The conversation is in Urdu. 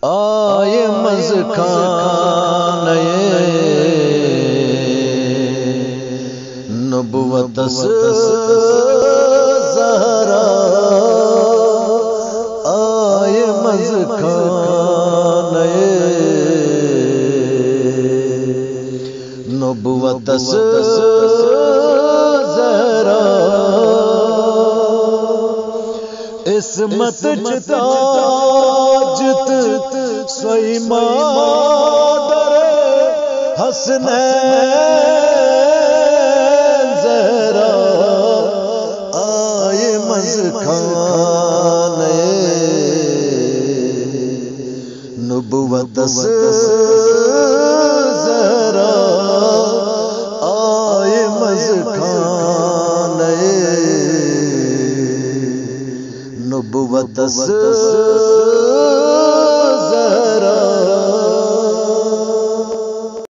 آئے مذکان نبوت زہرا آئے مذکان نبوت زہرا عصمت چتاجت سوئی مادر حسنین زہرا آئے مذکان نبوت زہرا آئے مذکان نبوت